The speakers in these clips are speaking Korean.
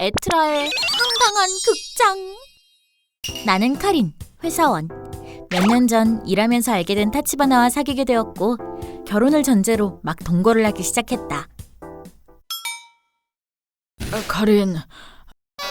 에트라의 황당한 극장. 나는 카린, 회사원. 몇 년 전 일하면서 알게 된 타치바나와 사귀게 되었고 결혼을 전제로 막 동거를 하기 시작했다. 카린,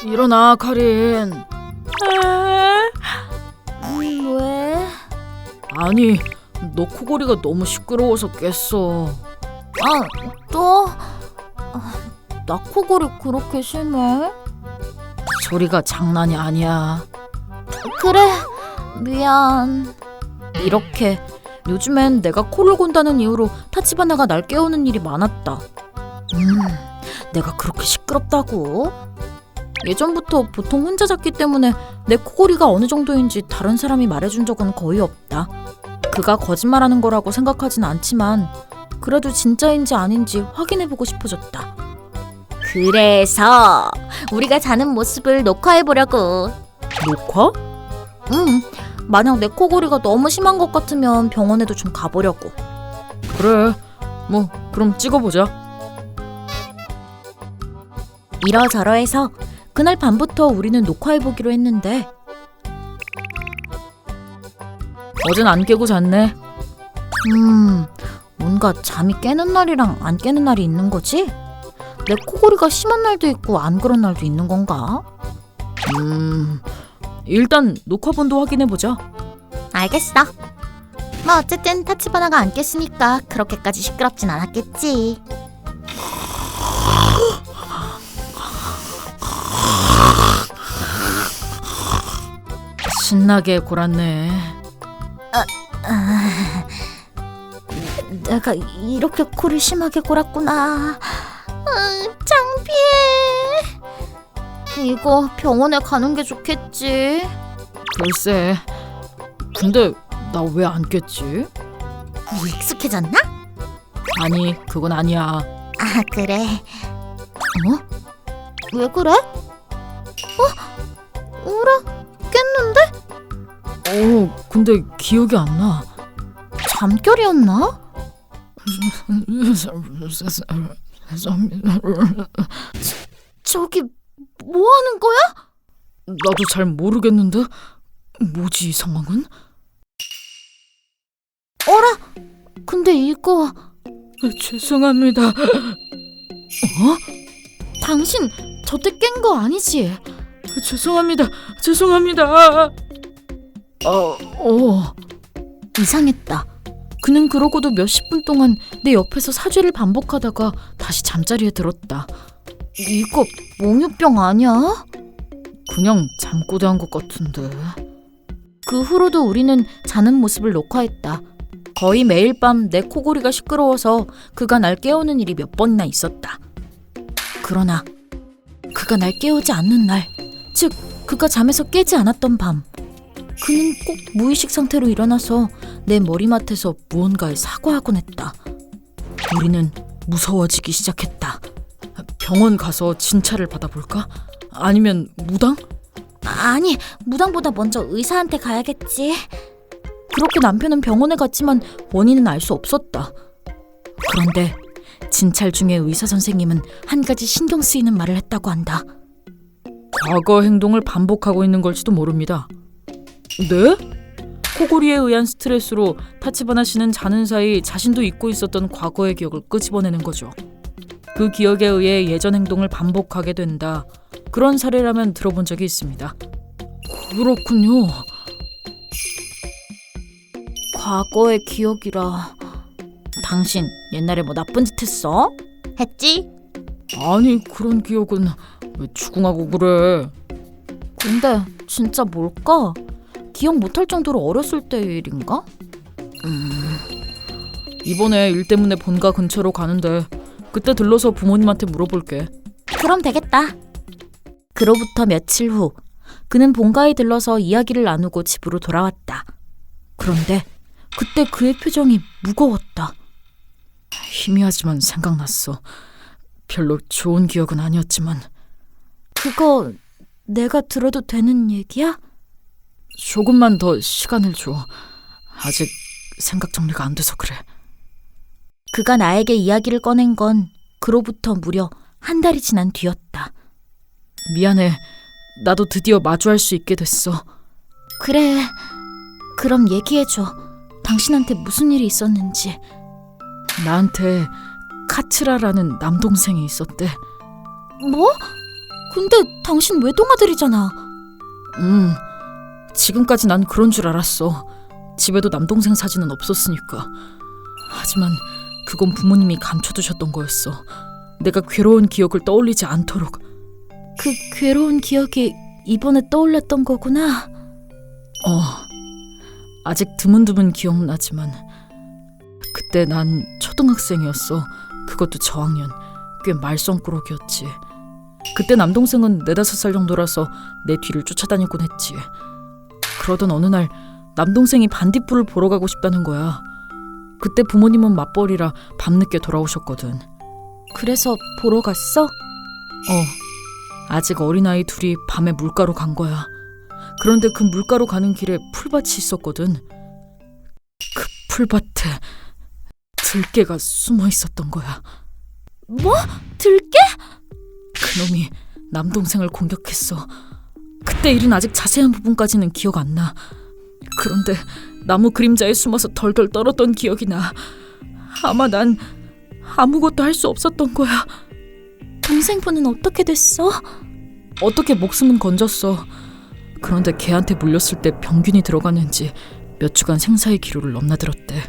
일어나, 카린. 왜? 아니, 너 코골이가 너무 시끄러워서 깼어. 또? 나 코골이 그렇게 심해? 소리가 장난이 아니야. 그래, 미안. 이렇게 요즘엔 내가 코를 곤다는 이유로 타치바나가 날 깨우는 일이 많았다. 내가 그렇게 시끄럽다고? 예전부터 보통 혼자 잤기 때문에 내 코골이가 어느 정도인지 다른 사람이 말해준 적은 거의 없다. 그가 거짓말하는 거라고 생각하진 않지만 그래도 진짜인지 아닌지 확인해보고 싶어졌다. 그래서 우리가 자는 모습을 녹화해보려고. 녹화? 만약 내 코골이가 너무 심한 것 같으면 병원에도 좀 가보려고. 그래, 뭐 그럼 찍어보자. 이러저러해서 그날 밤부터 우리는 녹화해보기로 했는데 어젠 안 깨고 잤네. 뭔가 잠이 깨는 날이랑 안 깨는 날이 있는 거지? 내 코골이가 심한 날도 있고 안 그런 날도 있는 건가? 일단 녹화본도 확인해보자. 알겠어. 뭐 어쨌든 타치바나가 안 깼으니까 그렇게까지 시끄럽진 않았겠지. 신나게 골았네. 내가 이렇게 코를 심하게 골았구나. 창피해. 이거 병원에 가는 게 좋겠지. 글쎄, 근데 나 왜 안 깼지? 익숙해졌나? 아니, 그건 아니야. 그래. 왜 그래? 어라? 깼는데? 근데 기억이 안 나. 잠결이었나? 저기 뭐 하는 거야? 나도 잘 모르겠는데. 뭐지, 이 상황은? 어라? 근데 이거 죄송합니다. 당신 저때 깬 거 아니지? 죄송합니다. 이상했다. 그는 그러고도 몇십 분 동안 내 옆에서 사죄를 반복하다가 다시 잠자리에 들었다. 이거 몽유병 아니야? 그냥 잠꼬대한 것 같은데. 그 후로도 우리는 자는 모습을 녹화했다. 거의 매일 밤 내 코골이가 시끄러워서 그가 날 깨우는 일이 몇 번이나 있었다. 그러나 그가 날 깨우지 않는 날, 즉 그가 잠에서 깨지 않았던 밤, 그는 꼭 무의식 상태로 일어나서 내 머리맡에서 무언가에 사과하곤 했다. 우리는 무서워지기 시작했다. 병원 가서 진찰을 받아볼까? 아니면 무당? 아니, 무당보다 먼저 의사한테 가야겠지. 그렇게 남편은 병원에 갔지만 원인은 알 수 없었다. 그런데 진찰 중에 의사 선생님은 한 가지 신경 쓰이는 말을 했다고 한다. 과거 행동을 반복하고 있는 걸지도 모릅니다. 네? 코골이에 의한 스트레스로 타치바나 씨는 자는 사이 자신도 잊고 있었던 과거의 기억을 끄집어내는 거죠. 그 기억에 의해 예전 행동을 반복하게 된다. 그런 사례라면 들어본 적이 있습니다. 그렇군요. 과거의 기억이라. 당신 옛날에 뭐 나쁜 짓 했어? 했지? 아니, 그런 기억은 왜 추궁하고 그래? 근데 진짜 뭘까? 기억 못할 정도로 어렸을 때의 일인가? 이번에 일 때문에 본가 근처로 가는데 그때 들러서 부모님한테 물어볼게. 그럼 되겠다. 그로부터 며칠 후 그는 본가에 들러서 이야기를 나누고 집으로 돌아왔다. 그런데 그때 그의 표정이 무거웠다. 희미하지만 생각났어. 별로 좋은 기억은 아니었지만. 그거 내가 들어도 되는 얘기야? 조금만 더 시간을 줘. 아직 생각 정리가 안 돼서 그래. 그가 나에게 이야기를 꺼낸 건 그로부터 무려 한 달이 지난 뒤였다. 미안해. 나도 드디어 마주할 수 있게 됐어. 그래, 그럼 얘기해줘. 당신한테 무슨 일이 있었는지. 나한테 카츠라라는 남동생이 있었대. 뭐? 근데 당신 외동아들이잖아. 지금까지 난 그런 줄 알았어. 집에도 남동생 사진은 없었으니까. 하지만 그건 부모님이 감춰두셨던 거였어. 내가 괴로운 기억을 떠올리지 않도록. 그 괴로운 기억이 이번에 떠올랐던 거구나. 아직 드문드문 기억나지만 그때 난 초등학생이었어. 그것도 저학년. 꽤 말썽꾸러기였지. 그때 남동생은 4-5살 정도라서 내 뒤를 쫓아다니곤 했지. 그러던 어느 날 남동생이 반딧불을 보러 가고 싶다는 거야. 그때 부모님은 맞벌이라 밤늦게 돌아오셨거든. 그래서 보러 갔어? 아직 어린아이 둘이 밤에 물가로 간 거야. 그런데 그 물가로 가는 길에 풀밭이 있었거든. 그 풀밭에 들개가 숨어 있었던 거야. 뭐? 들개? 그놈이 남동생을 공격했어. 그때 일은 아직 자세한 부분까지는 기억 안 나. 그런데 나무 그림자에 숨어서 덜덜 떨었던 기억이 나. 아마 난 아무것도 할 수 없었던 거야. 동생분은 어떻게 됐어? 어떻게 목숨은 건졌어. 그런데 걔한테 물렸을 때 병균이 들어갔는지 몇 주간 생사의 기로를 넘나들었대.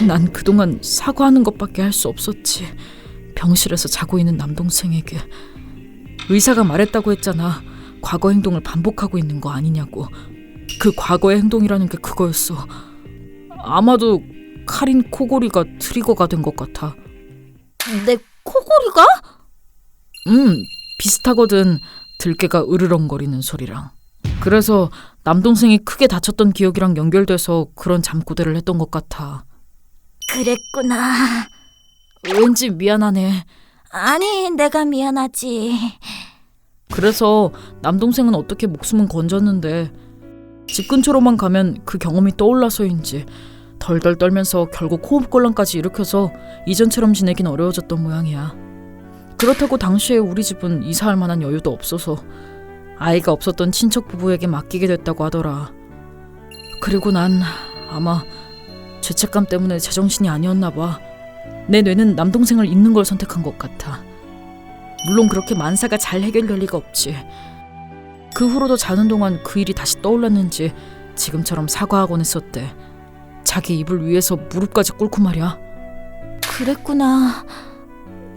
난 그동안 사과하는 것밖에 할 수 없었지. 병실에서 자고 있는 남동생에게. 의사가 말했다고 했잖아. 과거 행동을 반복하고 있는 거 아니냐고. 그 과거의 행동이라는 게 그거였어. 아마도 카린 코골이가 트리거가 된 것 같아. 내 코골이가? 비슷하거든. 들개가 으르렁거리는 소리랑. 그래서 남동생이 크게 다쳤던 기억이랑 연결돼서 그런 잠꼬대를 했던 것 같아. 그랬구나. 왠지 미안하네. 아니, 내가 미안하지. 그래서 남동생은 어떻게 목숨은 건졌는데 집 근처로만 가면 그 경험이 떠올라서인지 덜덜 떨면서 결국 호흡곤란까지 일으켜서 이전처럼 지내긴 어려워졌던 모양이야. 그렇다고 당시에 우리 집은 이사할 만한 여유도 없어서 아이가 없었던 친척 부부에게 맡기게 됐다고 하더라. 그리고 난 아마 죄책감 때문에 제정신이 아니었나 봐. 내 뇌는 남동생을 잊는 걸 선택한 것 같아. 물론 그렇게 만사가 잘 해결될 리가 없지. 그 후로도 자는 동안 그 일이 다시 떠올랐는지 지금처럼 사과하곤 했었대. 자기 입을 위해서 무릎까지 꿇고 말이야. 그랬구나.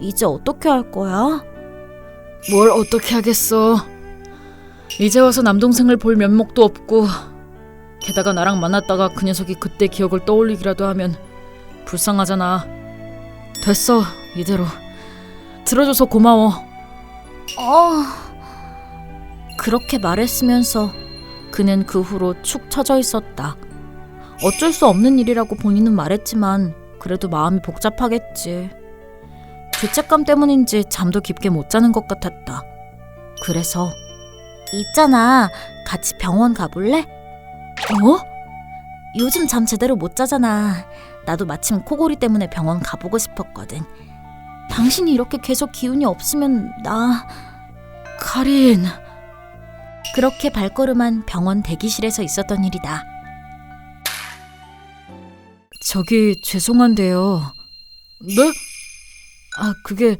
이제 어떻게 할 거야? 뭘 어떻게 하겠어. 이제 와서 남동생을 볼 면목도 없고 게다가 나랑 만났다가 그 녀석이 그때 기억을 떠올리기라도 하면 불쌍하잖아. 됐어, 이대로. 들어줘서 고마워. 그렇게 말했으면서 그는 그 후로 축 처져 있었다. 어쩔 수 없는 일이라고 본인은 말했지만 그래도 마음이 복잡하겠지. 죄책감 때문인지 잠도 깊게 못 자는 것 같았다. 그래서 있잖아, 같이 병원 가볼래? 요즘 잠 제대로 못 자잖아. 나도 마침 코골이 때문에 병원 가보고 싶었거든. 당신이 이렇게 계속 기운이 없으면 나... 카린. 그렇게 발걸음한 병원 대기실에서 있었던 일이다. 저기 죄송한데요. 네? 그게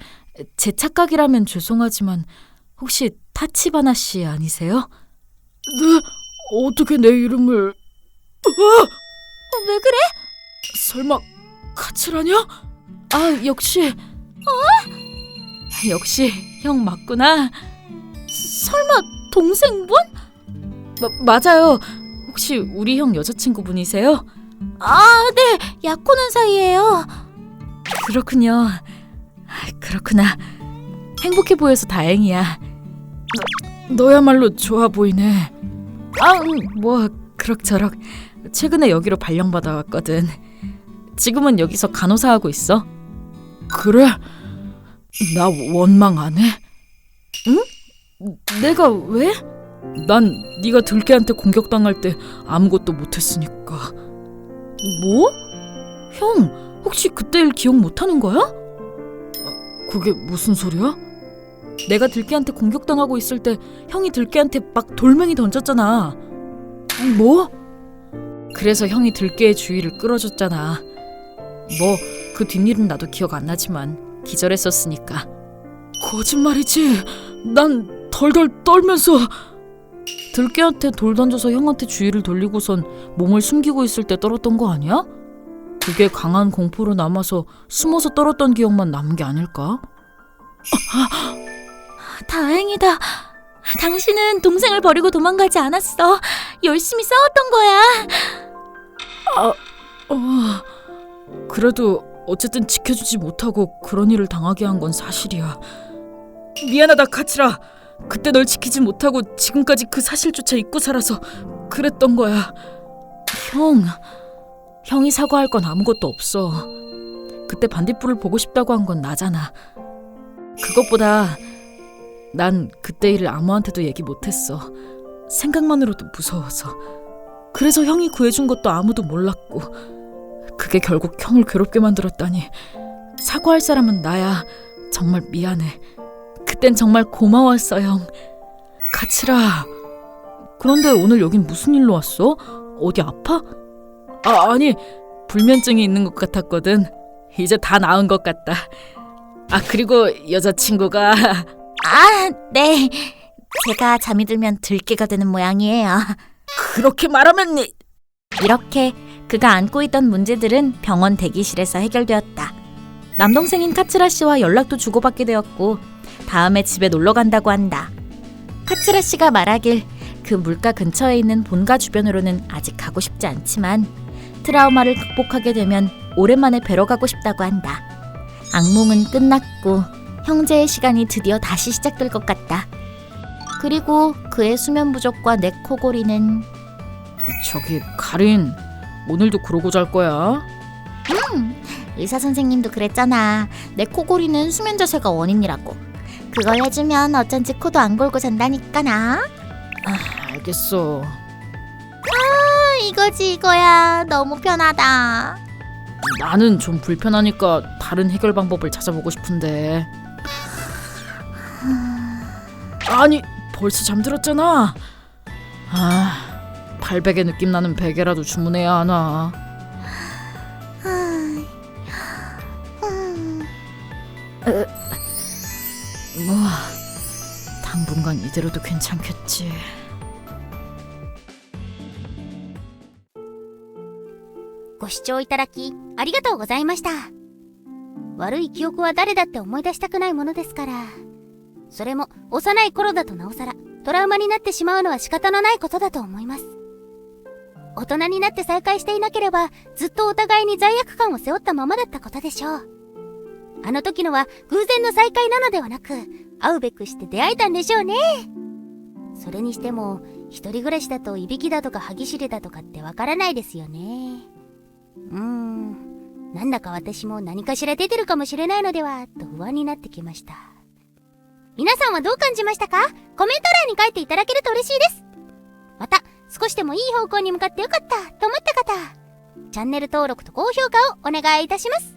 제 착각이라면 죄송하지만 혹시 타치바나 씨 아니세요? 네? 어떻게 내 이름을... 왜 그래? 설마 카츠라냐? 역시... 역시 형 맞구나. 설마 동생분? 맞아요. 혹시 우리 형 여자친구분이세요? 네, 약혼한 사이예요. 그렇군요. 그렇구나. 행복해 보여서 다행이야. 너야말로 좋아 보이네. 뭐 그럭저럭. 최근에 여기로 발령받아 왔거든. 지금은 여기서 간호사 하고 있어. 그래? 나 원망 안 해? 응? 내가 왜? 난 네가 들깨한테 공격당할 때 아무것도 못했으니까. 뭐? 형, 혹시 그때 일 기억 못하는 거야? 그게 무슨 소리야? 내가 들깨한테 공격당하고 있을 때 형이 들깨한테 막 돌멩이 던졌잖아. 뭐? 그래서 형이 들깨의 주의를 끌어줬잖아. 뭐 그 뒷일은 나도 기억 안 나지만 기절했었으니까. 거짓말이지. 난 덜덜 떨면서 들깨한테 돌 던져서 형한테 주의를 돌리고선 몸을 숨기고 있을 때 떨었던 거 아니야? 그게 강한 공포로 남아서 숨어서 떨었던 기억만 남은 게 아닐까? 다행이다. 당신은 동생을 버리고 도망가지 않았어. 열심히 싸웠던 거야. 그래도 어쨌든 지켜주지 못하고 그런 일을 당하게 한 건 사실이야. 미안하다 카츠라. 그때 널 지키지 못하고 지금까지 그 사실조차 잊고 살아서 그랬던 거야. 형이 사과할 건 아무것도 없어. 그때 반딧불을 보고 싶다고 한 건 나잖아. 그것보다 난 그때 일을 아무한테도 얘기 못했어. 생각만으로도 무서워서. 그래서 형이 구해준 것도 아무도 몰랐고. 그게 결국 형을 괴롭게 만들었다니. 사과할 사람은 나야. 정말 미안해. 그땐 정말 고마웠어, 형. 카츠라. 그런데 오늘 여긴 무슨 일로 왔어? 어디 아파? 아니, 불면증이 있는 것 같았거든. 이제 다 나은 것 같다. 그리고 여자친구가 네. 제가 잠이 들면 들깨가 되는 모양이에요. 그렇게 말하면 이렇게 그가 안고 있던 문제들은 병원 대기실에서 해결되었다. 남동생인 카츠라 씨와 연락도 주고받게 되었고 다음에 집에 놀러 간다고 한다. 카츠라 씨가 말하길 그 물가 근처에 있는 본가 주변으로는 아직 가고 싶지 않지만 트라우마를 극복하게 되면 오랜만에 뵈러 가고 싶다고 한다. 악몽은 끝났고 형제의 시간이 드디어 다시 시작될 것 같다. 그리고 그의 수면 부족과 내 코골이는 저기 카린, 오늘도 그러고 잘 거야? 의사 선생님도 그랬잖아. 내 코골이는 수면 자세가 원인이라고. 그걸 해주면 어쩐지 코도 안 골고 잔다니까 나. 알겠어. 이거지 이거야. 너무 편하다. 나는 좀 불편하니까 다른 해결 방법을 찾아보고 싶은데. 아니, 벌써 잠들었잖아. 발베개 느낌 나는 베개라도 주문해야 하나. 뭐 당분간 이대로도 괜찮겠지. ご視聴いただきありがとうございました。悪い記憶は誰だって思い出したくないものですから。それも幼い頃だとなおさらトラウマになってしまうのは仕方のないことだと思います。大人になって再会していなければずっとお互いに罪悪感を背負ったままだったことでしょう。あの時のは偶然の再会なのではなく、会うべくして出会えたんでしょうね。それにしても一人暮らしだといびきだとか歯ぎしりだとかってわからないですよね。なんだか私も何かしら出てるかもしれないのではと不安になってきました。皆さんはどう感じましたか？コメント欄に書いていただけると嬉しいです。また少しでもいい方向に向かってよかったと思った方、チャンネル登録と高評価をお願いいたします。